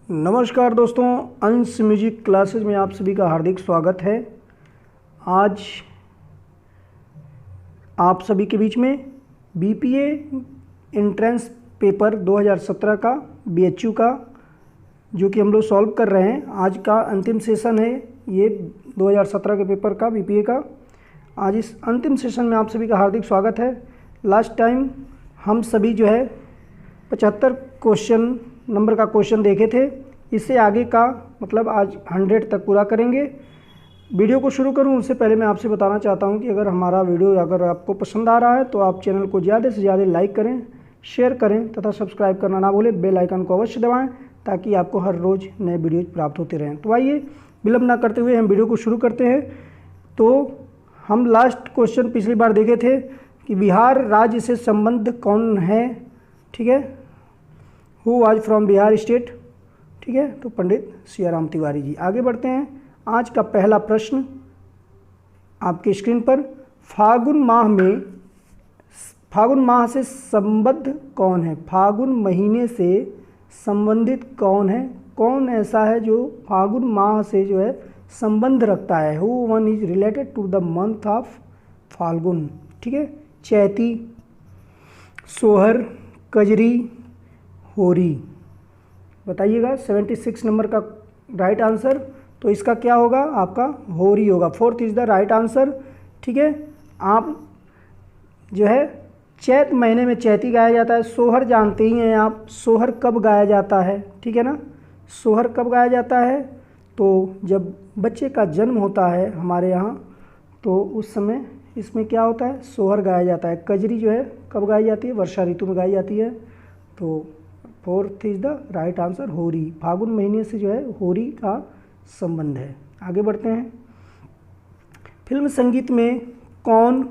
नमस्कार दोस्तों, अंश म्यूजिक क्लासेस में आप सभी का हार्दिक स्वागत है। आज आप सभी के बीच में बीपीए एंट्रेंस पेपर 2017 का बीएचयू का जो कि हम लोग सॉल्व कर रहे हैं, आज का अंतिम सेशन है ये 2017 के पेपर का बीपीए का। आज इस अंतिम सेशन में आप सभी का हार्दिक स्वागत है। लास्ट टाइम हम सभी जो है 75 क्वेश्चन नंबर का क्वेश्चन देखे थे। इससे आगे का मतलब आज 100 तक पूरा करेंगे। वीडियो को शुरू करूं उससे पहले मैं आपसे बताना चाहता हूं कि अगर हमारा वीडियो अगर आपको पसंद आ रहा है तो आप चैनल को ज़्यादा से ज़्यादा लाइक करें, शेयर करें तथा सब्सक्राइब करना ना भूलें। बेल आइकन को अवश्य दबाएं ताकि आपको हर रोज़ नए वीडियो प्राप्त होते रहें। तो आइए विलंब ना करते हुए हम वीडियो को शुरू करते हैं। तो हम लास्ट क्वेश्चन पिछली बार देखे थे कि बिहार राज्य से संबंध कौन है, ठीक है, who was from Bihar state, ठीक है, तो पंडित सियाराम तिवारी जी। आगे बढ़ते हैं। आज का पहला प्रश्न आपके स्क्रीन पर, फागुन माह से संबद्ध कौन है? फागुन महीने से संबंधित कौन है? कौन ऐसा है जो फागुन माह से जो है संबंध रखता है? Who one is related to the month of Phalgun, ठीक है। चैती, सोहर, कजरी, होरी। बताइएगा 76 नंबर का राइट आंसर। तो इसका क्या होगा? आपका होरी होगा। 4th is the right answer, ठीक है। आप जो है चैत महीने में चैती गाया जाता है। सोहर जानते ही हैं आप, सोहर कब गाया जाता है, ठीक है ना। सोहर कब गाया जाता है? तो जब बच्चे का जन्म होता है हमारे यहाँ, तो उस समय इसमें क्या होता है? सोहर गाया जाता है। कजरी जो है कब गाई जाती है? वर्षा ऋतु में गाई जाती है। तो 4th is the right answer होरी। फागुन महीने से जो है होरी का संबंध है। आगे बढ़ते हैं। फिल्म संगीत में कौन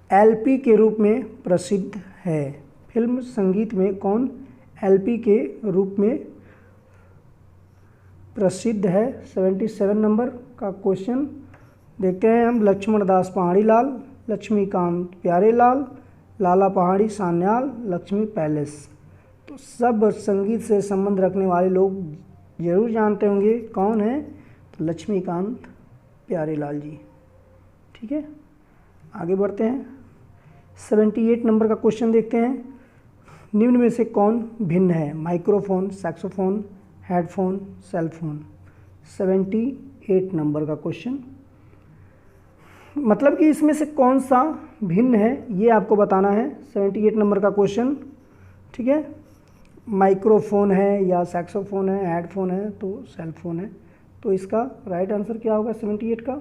एलपी के रूप में प्रसिद्ध है? फिल्म संगीत में कौन एलपी के रूप में प्रसिद्ध है? 77 नंबर का क्वेश्चन देखते हैं हम। लक्ष्मण दास पहाड़ी लाल, लक्ष्मीकांत प्यारेलाल, लाला पहाड़ी सान्याल, लक्ष्मी पैलेस। तो सब संगीत से संबंध रखने वाले लोग जरूर जानते होंगे कौन है, तो लक्ष्मीकांत प्यारेलाल जी, ठीक है। आगे बढ़ते हैं। 78 नंबर का क्वेश्चन देखते हैं। निम्न में से कौन भिन्न है? Microphone, saxophone, headphone, cellphone. 78 number का क्वेश्चन, मतलब कि इसमें से कौन सा भिन्न है ये आपको बताना है। 78 नंबर का क्वेश्चन, ठीक है। माइक्रोफोन है या सैक्सोफोन है, हेडफोन है तो सेलफोन है। तो इसका राइट आंसर क्या होगा? 78 का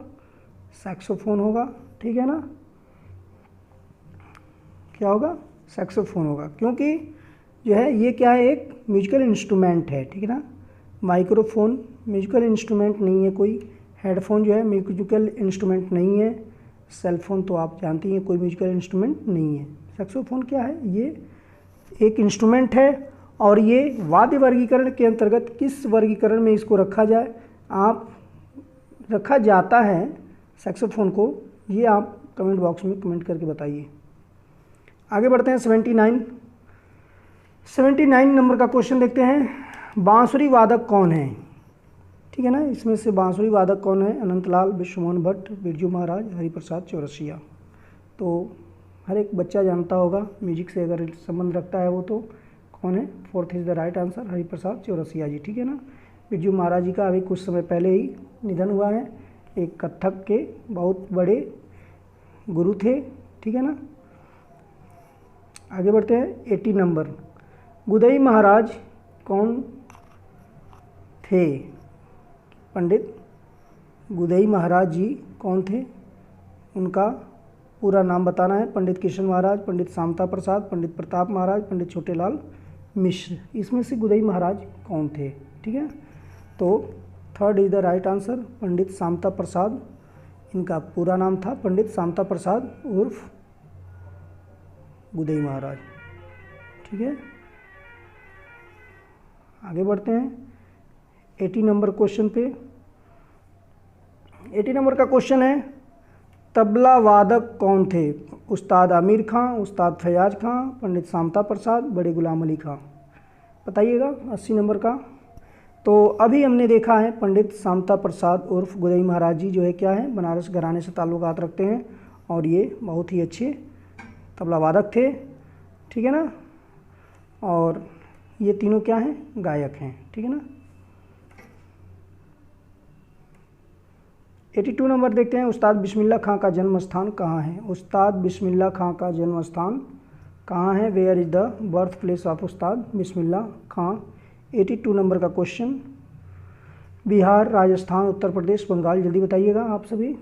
सैक्सोफोन होगा, ठीक है ना। क्या होगा? सैक्सोफोन होगा, क्योंकि जो है ये क्या है, एक म्यूजिकल इंस्ट्रूमेंट है, ठीक है ना। माइक्रोफोन म्यूजिकल इंस्ट्रूमेंट नहीं है कोई, हेडफोन जो है म्यूजिकल इंस्ट्रूमेंट नहीं है, सेलफोन तो आप जानती हैं कोई म्यूजिकल इंस्ट्रूमेंट नहीं है। सैक्सोफोन क्या है? ये एक इंस्ट्रूमेंट है। और ये वाद्य वर्गीकरण के अंतर्गत किस वर्गीकरण में इसको रखा जाए, आप रखा जाता है सैक्सोफोन को, ये आप कमेंट बॉक्स में कमेंट करके बताइए। आगे बढ़ते हैं। 79 नंबर का क्वेश्चन देखते हैं। बांसुरी वादक कौन है? ठीक है ना। इसमें से बांसुरी वादक कौन है? अनंतलाल, विश्वमोहन भट्ट, बिरजू महाराज, हरिप्रसाद चौरसिया। तो हर एक बच्चा जानता होगा, म्यूजिक से अगर संबंध रखता है वो तो कौन है? 4th is the right answer, Hariprasad Chaurasia ji, ठीक है ना। बिरजू महाराज जी का अभी कुछ समय पहले ही निधन हुआ है। एक कथक के बहुत बड़े गुरु थे, ठीक है ना। आगे बढ़ते हैं। 80 नंबर, गुदई महाराज कौन थे? पंडित गुदई महाराज जी कौन थे? उनका पूरा नाम बताना है। पंडित कृष्ण महाराज, पंडित शामता प्रसाद, पंडित प्रताप महाराज, पंडित छोटेलाल मिश्र। इसमें से गुदई महाराज कौन थे? ठीक है। तो 3rd is the right answer, Pandit Shamta Prasad. इनका पूरा नाम था पंडित शामता प्रसाद उर्फ गुदई महाराज, ठीक है। आगे बढ़ते हैं 80 नंबर क्वेश्चन पे। 80 नंबर का क्वेश्चन है, तबला वादक कौन थे? उस्ताद आमिर खां, उस्ताद फयाज खां, पंडित शामता प्रसाद, बड़े गुलाम अली खां। बताइएगा 80 नंबर का तो अभी हमने देखा है पंडित शांता प्रसाद उर्फ गोदई महाराज जी जो है क्या है, बनारस घराने से ताल्लुकात रखते हैं और ये बहुत ही अच्छे तबला वादक थे, ठीक है ना। और ये तीनों क्या हैं, गायक हैं, ठीक है ना। 82 नंबर देखते हैं, उस्ताद बिस्मिल्लाह खां का जन्म स्थान कहाँ है। उस्ताद बिस्मिल्लाह खां का जन्म स्थान कहाँ है, where is the birth place of Ustad Bismillah Khan. 82 number का क्वेश्चन, बिहार, राजस्थान, उत्तर प्रदेश, बंगाल, जल्दी बताइएगा आप सभी।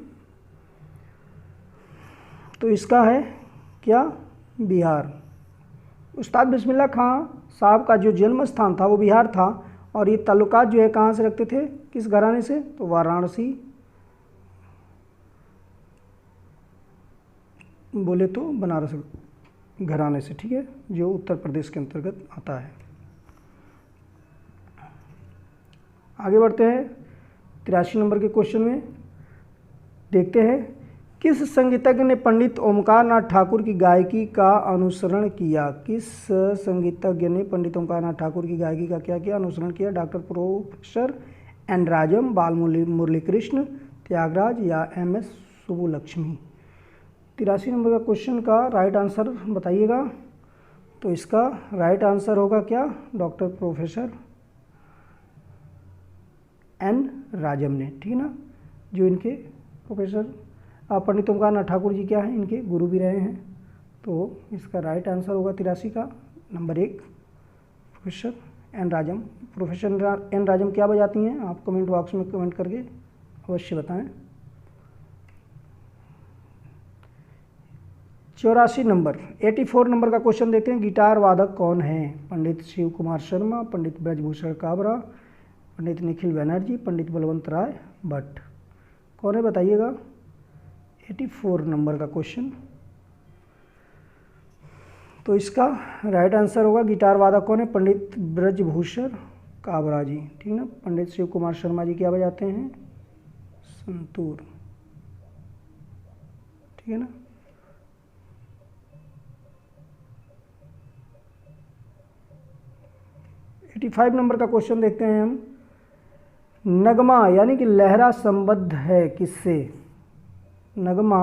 तो इसका है क्या, बिहार। उस्ताद बिस्मिल्लाह खां साहब का जो जन्म स्थान था वो बिहार था और ये ताल्लुकात जो है कहाँ से रखते थे, किस घराने से, तो वाराणसी बोले तो बनारस घराने से, ठीक है, जो उत्तर प्रदेश के अंतर्गत आता है। आगे बढ़ते हैं 83 नंबर के क्वेश्चन में, देखते हैं किस संगीतज्ञ ने पंडित ओमकार नाथ ठाकुर की गायकी का अनुसरण किया। किस संगीतज्ञ ने पंडित ओमकार नाथ ठाकुर की गायकी का क्या किया, अनुसरण किया। डॉक्टर प्रोफेसर एन राजम, बाल मुरली कृष्ण, त्यागराज या एम एस सुबुलक्ष्मी। 83 नंबर का क्वेश्चन का राइट आंसर बताइएगा। तो इसका राइट आंसर होगा क्या, डॉक्टर प्रोफेसर एन राजम ने, ठीक है ना, जो इनके प्रोफेसर पंडित ओमकार नाथ ठाकुर जी क्या हैं, इनके गुरु भी रहे हैं। तो इसका राइट आंसर होगा 83 का number 1 professor N Rajam. Professor N Rajam क्या बजाती हैं, आप कमेंट बॉक्स में कमेंट करके अवश्य बताएं। 84 नंबर 84 नंबर का क्वेश्चन देखते हैं, गिटार वादक कौन है। पंडित शिव कुमार शर्मा, पंडित ब्रजभूषण काबरा, पंडित निखिल बनर्जी, पंडित बलवंत राय भट्ट, कौन है बताइएगा। 84 नंबर का क्वेश्चन, तो इसका राइट आंसर होगा गिटार वादक कौन है, पंडित ब्रजभूषण काबरा जी, ठीक है ना। पंडित शिव कुमार शर्मा जी क्या बजाते हैं, संतूर, ठीक है ना। एटी 5 नंबर का क्वेश्चन देखते हैं हम, नगमा यानी कि लहरा संबद्ध है किससे। नगमा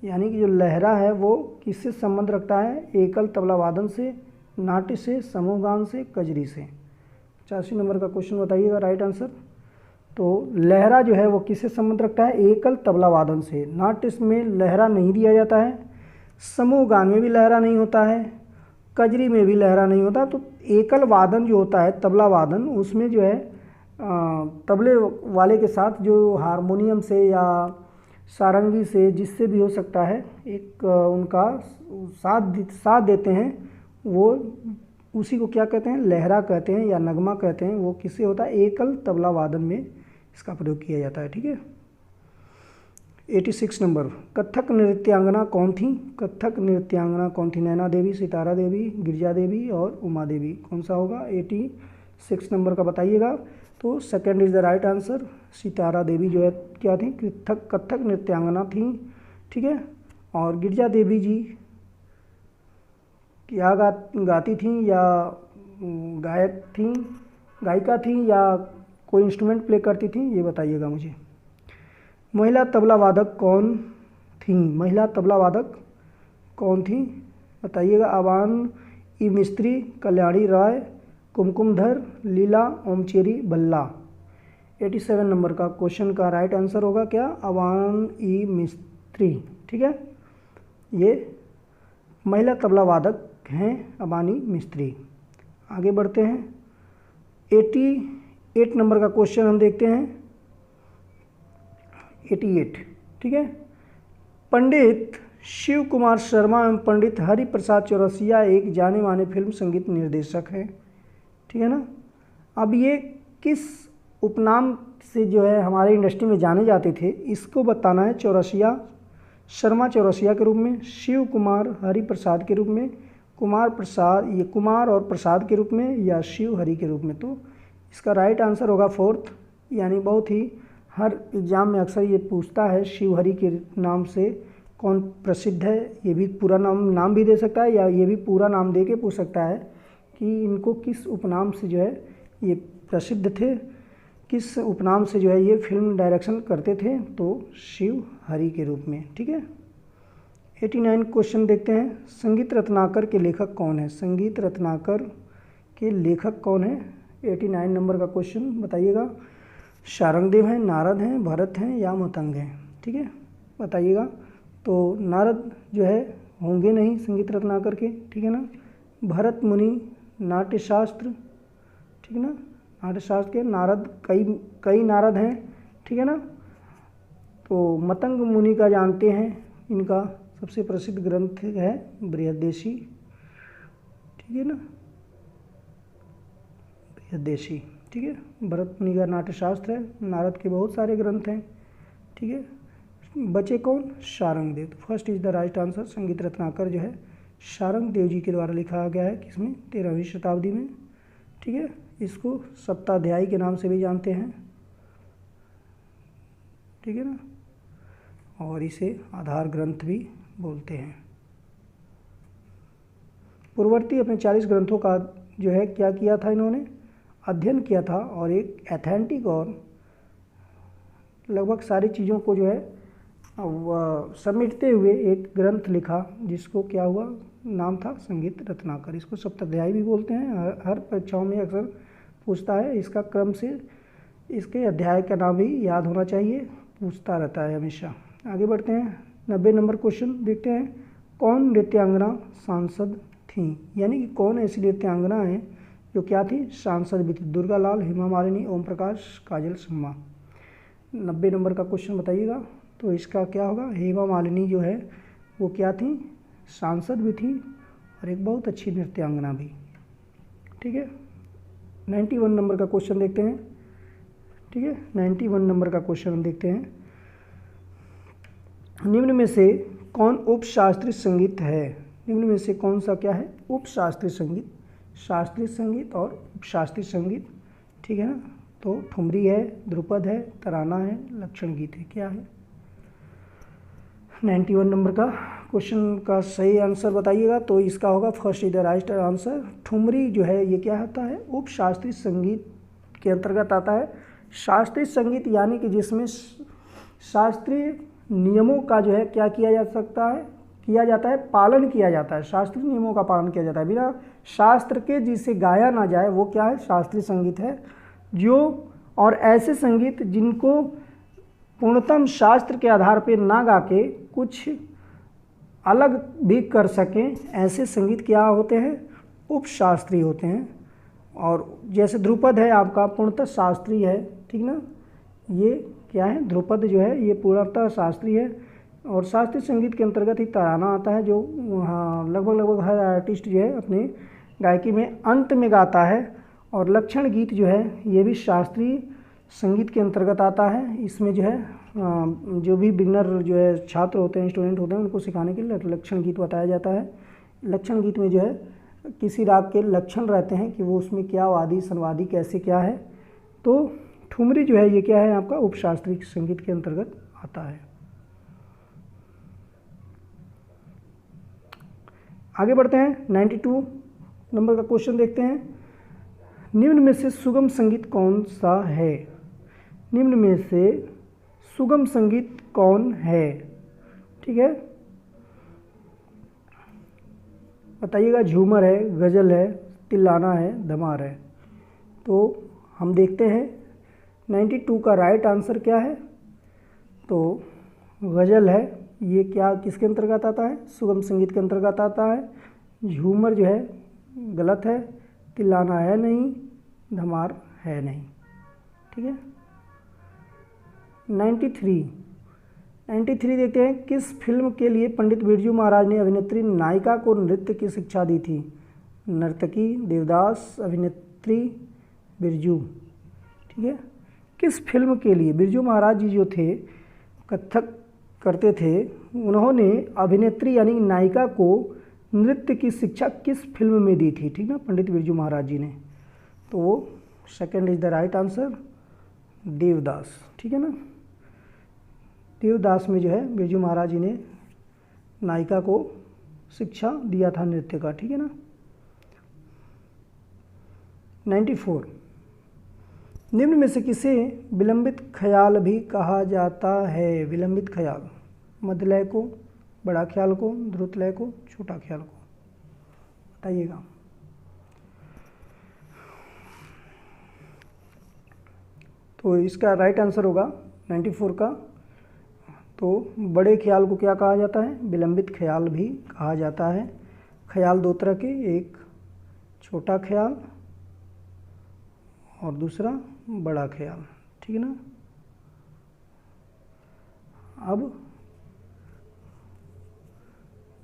यानी कि जो लहरा है वो किससे संबंध रखता है, एकल तबला वादन से, नाट्य से, समूह गान से, कजरी से। 85 नंबर का क्वेश्चन बताइएगा राइट आंसर। तो लहरा जो है वो किससे संबंध रखता है, एकल तबला वादन से। नाट्य में लहरा नहीं दिया जाता है, समूह गान में भी लहरा नहीं होता है, कजरी में भी लहरा नहीं होता। तो एकल वादन जो होता है तबला वादन, उसमें जो है तबले वाले के साथ जो हारमोनियम से या सारंगी से, जिससे भी हो सकता है, एक उनका साथ देते हैं, वो उसी को क्या कहते हैं, लहरा कहते हैं या नगमा कहते हैं। वो किससे होता है, एकल तबला वादन में इसका प्रयोग किया जाता है, ठीक है। 86 नंबर, कथक नृत्यांगना कौन थी। कथक नृत्यांगना कौन थी, नैना देवी, सितारा देवी, गिरिजा देवी और उमा देवी, कौन सा होगा। 86 नंबर का बताइएगा। तो second is the right answer, Sitara Devi जो है क्या थी, कथक नृत्यांगना थी, ठीक है। और गिरिजा देवी जी क्या गाती थी, या गायक थी, गायिका थी, या कोई इंस्ट्रूमेंट प्ले करती थी, ये बताइएगा मुझे। महिला तबला वादक कौन थी, महिला तबला वादक कौन थी बताइएगा। आवान ई मिस्त्री, कल्याणी राय, कुमकुमधर, लीला ओमचेरी बल्ला। 87 नंबर का क्वेश्चन का राइट आंसर होगा क्या, अवान ई मिस्त्री, ठीक है। ये महिला तबला वादक हैं अबानी मिस्त्री। आगे बढ़ते हैं 88 नंबर का क्वेश्चन हम देखते हैं। 88, ठीक है। पंडित शिव कुमार शर्मा एवं पंडित हरि प्रसाद चौरसिया एक जाने माने फिल्म संगीत निर्देशक हैं, ठीक है ना। अब ये किस उपनाम से जो है हमारे इंडस्ट्री में जाने जाते थे, इसको बताना है। चौरसिया, शर्मा चौरसिया के रूप में, शिव कुमार हरि प्रसाद के रूप में, कुमार प्रसाद, ये कुमार और प्रसाद के रूप में, या शिव हरि के रूप में। तो इसका राइट आंसर होगा 4th, यानी बहुत ही हर एग्ज़ाम में अक्सर ये पूछता है शिव हरि के नाम से कौन प्रसिद्ध है। ये भी पूरा नाम भी दे सकता है, या ये भी पूरा नाम दे के पूछ सकता है कि इनको किस उपनाम से जो है ये प्रसिद्ध थे, किस उपनाम से जो है ये फिल्म डायरेक्शन करते थे, तो शिव हरि के रूप में। ठीक है। 89 क्वेश्चन देखते हैं। संगीत रत्नाकर के लेखक कौन है? संगीत रत्नाकर के लेखक कौन है? 89 नंबर का क्वेश्चन बताइएगा। शारंगदेव हैं, नारद हैं, भरत हैं या मतंग हैं? ठीक है, बताइएगा। तो नारद जो है होंगे नहीं संगीत रत्नाकर के, ठीक है ना। भरत मुनि नाट्यशास्त्र, ठीक है ना, नाट्यशास्त्र के। नारद कई नारद हैं, ठीक है ना। तो मतंग मुनि का जानते हैं, इनका सबसे प्रसिद्ध ग्रंथ है बृहदेशी, ठीक है ना, बृहदेशी, ठीक है। भरत मुनि का नाट्यशास्त्र है, नारद के बहुत सारे ग्रंथ हैं, ठीक है। बचे कौन? Sharangdev. First is the right answer. संगीत रत्नाकर जो है शारंगदेव जी के द्वारा लिखा गया है, किसमें? 13वीं शताब्दी में, ठीक है। इसको सप्ताध्यायी के नाम से भी जानते हैं, ठीक है ना, और इसे आधार ग्रंथ भी बोलते हैं। पूर्ववर्ती अपने 40 ग्रंथों का जो है क्या किया था इन्होंने? अध्ययन किया था और एक एथेंटिक और लगभग सारी चीज़ों को जो है समेटते हुए एक ग्रंथ लिखा, जिसको क्या हुआ? नाम था संगीत रत्नाकर। इसको सप्ताध्यायी भी बोलते हैं, हर परीक्षाओं में अक्सर पूछता है। इसका क्रम से इसके अध्याय का नाम भी याद होना चाहिए, पूछता रहता है हमेशा। आगे बढ़ते हैं। 90 नंबर क्वेश्चन देखते हैं। कौन नृत्यांगना सांसद थीं? यानी कि कौन ऐसी नृत्यांगना है जो क्या थी? सांसद भी थी। दुर्गा लाल, हेमा मालिनी, ओम प्रकाश, काजल शर्मा। 90 नंबर का क्वेश्चन बताइएगा। तो इसका क्या होगा? हेमा मालिनी जो है वो क्या थी? सांसद भी थी और एक बहुत अच्छी नृत्यांगना भी, ठीक है। 91 नंबर का क्वेश्चन देखते हैं, ठीक है। 91 नंबर का क्वेश्चन हम देखते हैं। निम्न में से कौन उपशास्त्रीय संगीत है? निम्न में से कौन सा क्या है? उपशास्त्रीय संगीत। शास्त्रीय संगीत और उपशास्त्रीय संगीत, ठीक है ना। तो ठुमरी है, ध्रुपद है, तराना है, लक्षण गीत है, क्या है? 91 नंबर का क्वेश्चन का सही आंसर बताइएगा। तो इसका होगा first is the right answer. Thumri जो है ये क्या होता है? उपशास्त्रीय संगीत के अंतर्गत आता है। शास्त्रीय संगीत यानी कि जिसमें शास्त्रीय नियमों का जो है क्या किया जाता है, पालन किया जाता है। शास्त्रीय नियमों का पालन किया जाता है, बिना शास्त्र के जिसे गाया ना जाए वो क्या है? शास्त्रीय संगीत है। जो और ऐसे संगीत जिनको पूर्णतम शास्त्र के आधार पर ना गा के कुछ अलग भी कर सकें, ऐसे संगीत क्या होते हैं? उपशास्त्रीय होते हैं। और जैसे ध्रुपद है आपका पूर्णतः शास्त्रीय है, ठीक ना। ये क्या है? ध्रुपद जो है ये पूर्णतः शास्त्रीय है। और शास्त्रीय संगीत के अंतर्गत ही तराना आता है, जो लगभग हर आर्टिस्ट जो है अपने गायकी में अंत में गाता है। और लक्षण गीत जो है ये भी शास्त्रीय संगीत के अंतर्गत आता है। इसमें जो है जो भी बिगनर जो है छात्र होते हैं, स्टूडेंट होते हैं, उनको सिखाने के लिए लक्षण गीत बताया जाता है। लक्षण गीत में जो है किसी राग के लक्षण रहते हैं कि वो उसमें क्या वादी संवादी कैसे क्या है। तो ठुमरी जो है ये क्या है? आपका उपशास्त्रीय संगीत के अंतर्गत आता है। आगे बढ़ते हैं। 92 नंबर का क्वेश्चन देखते हैं। निम्न में से सुगम संगीत कौन सा है? निम्न में से सुगम संगीत कौन है? ठीक है, बताइएगा। झूमर है, गज़ल है, तिल्लाना है, धमार है। तो हम देखते हैं 92 का राइट आंसर क्या है। तो गज़ल है, ये क्या किसके अंतर्गत आता है? सुगम संगीत के अंतर्गत आता है। झूमर जो है गलत है, तिल्लाना है नहीं, धमार है नहीं, ठीक है। 93 देखते हैं। किस फिल्म के लिए पंडित बिरजू महाराज ने अभिनेत्री नायिका को नृत्य की शिक्षा दी थी? नर्तकी देवदास, अभिनेत्री बिरजू, ठीक है। किस फिल्म के लिए बिरजू महाराज जी जो थे कथक करते थे, उन्होंने अभिनेत्री यानी नायिका को नृत्य की शिक्षा किस फिल्म में दी थी? ठीक ना, पंडित बिरजू महाराज जी ने। तो वो second is the right answer, Devdas, ठीक है ना। देवदास में जो है बिरजू महाराज जी ने नायिका को शिक्षा दिया था नृत्य का, ठीक है ना। 94 निम्न में से किसे विलंबित ख्याल भी कहा जाता है? विलंबित ख्याल, मध्य लय को, बड़ा ख्याल को, द्रुत लय को, छोटा ख्याल को, बताइएगा। तो इसका राइट आंसर होगा 94 का। तो बड़े ख्याल को क्या कहा जाता है? विलंबित ख्याल भी कहा जाता है। ख्याल दो तरह के, एक छोटा ख्याल और दूसरा बड़ा ख्याल, ठीक है ना। अब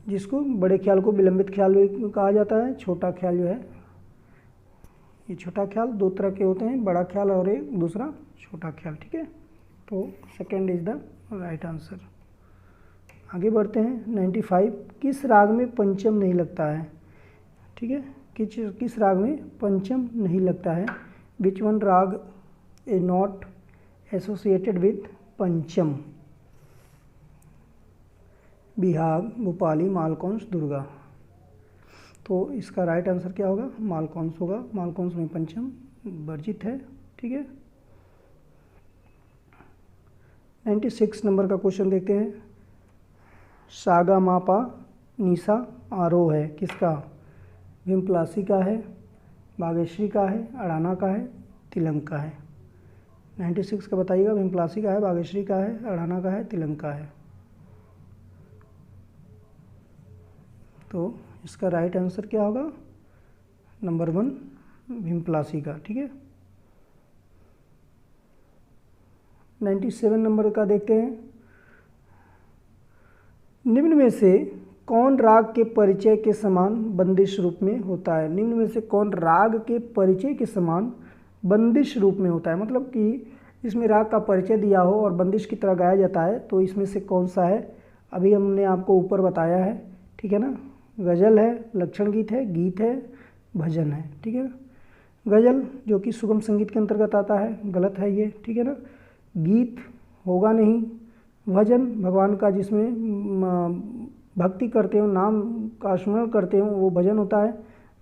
जिसको बड़े ख्याल को विलंबित ख्याल भी कहा जाता है, छोटा ख्याल जो है, ये छोटा ख्याल दो तरह के होते हैं, बड़ा ख्याल और एक दूसरा छोटा ख्याल, ठीक है। तो second is the right answer. आगे बढ़ते हैं। 95, किस राग में पंचम नहीं लगता है? ठीक है, किस राग में पंचम नहीं लगता है? विच वन राग इज नॉट एसोसिएटेड विथ पंचम? बिहाग, भूपाली, मालकौंस, दुर्गा। तो इसका राइट आंसर क्या होगा? मालकौंस होगा। मालकौंस में पंचम वर्जित है, ठीक है। 96 नंबर का क्वेश्चन देखते हैं। सागा मापा निशा आरोह है किसका? भीमप्लासी का है, बागेश्वरी का है, अड़ाना का है, तिलंग का है। 96 का बताइएगा। भीमप्लासी का है, बागेश्वरी का है, अड़ाना का है, तिलंग का है। तो इसका राइट आंसर क्या होगा? नंबर 1 भीमप्लासी का, ठीक है। 97 नंबर का देखते हैं। निम्न में से कौन राग के परिचय के समान बंदिश रूप में होता है? निम्न में से कौन राग के परिचय के समान बंदिश रूप में होता है? मतलब कि इसमें राग का परिचय दिया हो और बंदिश की तरह गाया जाता है, तो इसमें से कौन सा है? अभी हमने आपको ऊपर बताया है, ठीक है ना। गज़ल है, लक्षण गीत है, गीत है, भजन है, ठीक है ना। गज़ल जो कि सुगम संगीत के अंतर्गत आता है, गलत है ये, ठीक है ना। गीत होगा नहीं। भजन भगवान का जिसमें भक्ति करते हो, नाम का स्मरण करते हो, वो भजन होता है।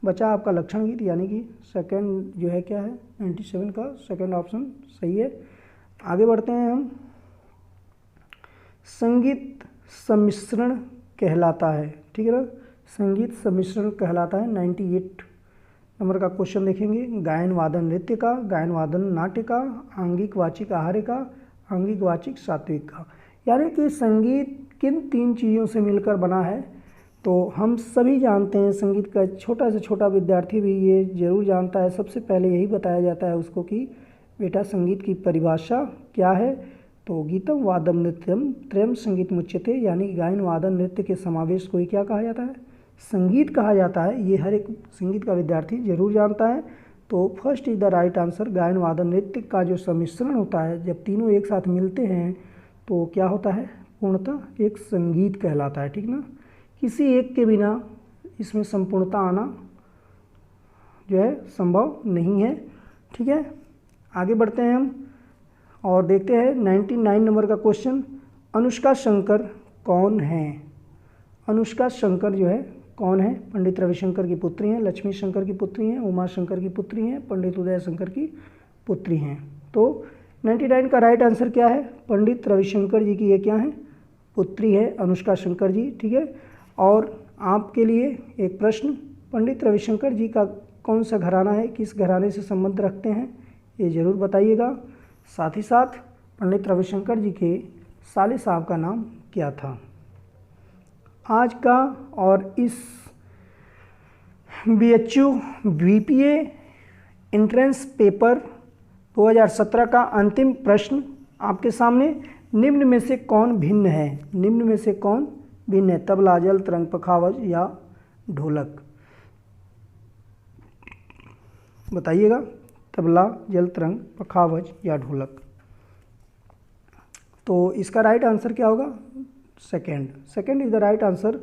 बचा आपका लक्षण गीत, यानी कि सेकंड जो है क्या है? 97 का सेकंड ऑप्शन सही है। आगे बढ़ते हैं हम। संगीत सम्मिश्रण कहलाता है, ठीक है ना। संगीत सम्मिश्रण कहलाता है। 98 नंबर का क्वेश्चन देखेंगे। गायन वादन नृत्य का, गायन वादन नाट्य का, आंगिक वाचिक आहार्य का, आंगिक वाचिक सात्विक का। यानी कि संगीत किन 3 चीज़ों से मिलकर बना है? तो हम सभी जानते हैं, संगीत का छोटा से छोटा विद्यार्थी भी ये जरूर जानता है। सबसे पहले यही बताया जाता है उसको कि बेटा संगीत की परिभाषा क्या है। तो गीतम वादम नृत्यम त्रयम संगीत मुच्यते, यानी गायन वादन नृत्य के समावेश को ही क्या कहा जाता है? संगीत कहा जाता है। ये हर एक संगीत का विद्यार्थी जरूर जानता है। तो first is the right answer. गायन वादन नृत्य का जो सम्मिश्रण होता है, जब तीनों एक साथ मिलते हैं तो क्या होता है? पूर्णतः एक संगीत कहलाता है, ठीक ना। किसी एक के बिना इसमें संपूर्णता आना जो है संभव नहीं है, ठीक है। आगे बढ़ते हैं हम और देखते हैं 99 नंबर का क्वेश्चन। अनुष्का शंकर कौन है? अनुष्का शंकर जो है कौन है? पंडित रविशंकर की पुत्री हैं, लक्ष्मी शंकर की पुत्री हैं, उमा शंकर की पुत्री हैं, पंडित उदय शंकर की पुत्री हैं। तो 99 का राइट आंसर क्या है? पंडित रविशंकर जी की ये क्या है? पुत्री है अनुष्का शंकर जी, ठीक है। और आपके लिए एक प्रश्न, पंडित रविशंकर जी का कौन सा घराना है, किस घराने से संबंध रखते हैं, ये ज़रूर बताइएगा। साथ ही साथ पंडित रविशंकर जी के साले साहब का नाम क्या था? आज का और इस BHU BPA एंट्रेंस पेपर 2017 का अंतिम प्रश्न आपके सामने। निम्न में से कौन भिन्न है? निम्न में से कौन भिन्न है? तबला, जल तरंग, पखावज या ढोलक? बताइएगा। तबला, जल तरंग, पखावज या ढोलक? तो इसका राइट आंसर क्या होगा? Second is the right answer.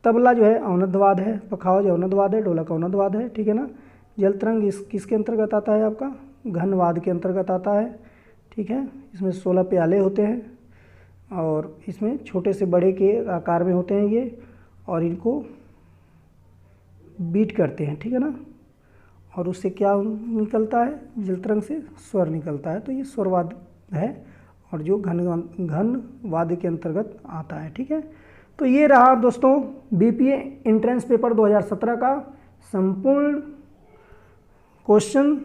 Tabla जो है औनदवाद है, पखावज औनदवाद है, ढोलक औनदवाद है, ठीक है ना। जल तरंग इस किसके अंतर्गत आता है? आपका घनवाद के अंतर्गत आता है, ठीक है। इसमें 16 प्याले होते हैं और इसमें छोटे से बड़े के आकार में होते हैं ये, और इनको बीट करते हैं, ठीक है ना। और उससे क्या निकलता है, जलतरंग से स्वर निकलता है, तो ये स्वरवाद है और जो घन वाद्य के अंतर्गत आता है। ठीक है, तो ये रहा दोस्तों बीपीए एंट्रेंस पेपर 2017 का संपूर्ण क्वेश्चन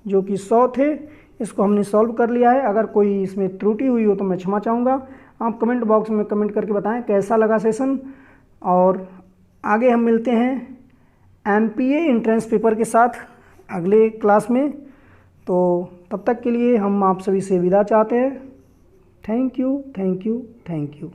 जो कि 100 थे, इसको हमने सॉल्व कर लिया है। अगर कोई इसमें त्रुटि हुई हो तो मैं क्षमा चाहूँगा। आप कमेंट बॉक्स में कमेंट करके बताएं कैसा लगा सेशन, और आगे हम मिलते हैं एमपीए एंट्रेंस पेपर के साथ अगले क्लास में। तो तब तक के लिए हम आप सभी से विदा चाहते हैं। Thank you, thank you, thank you.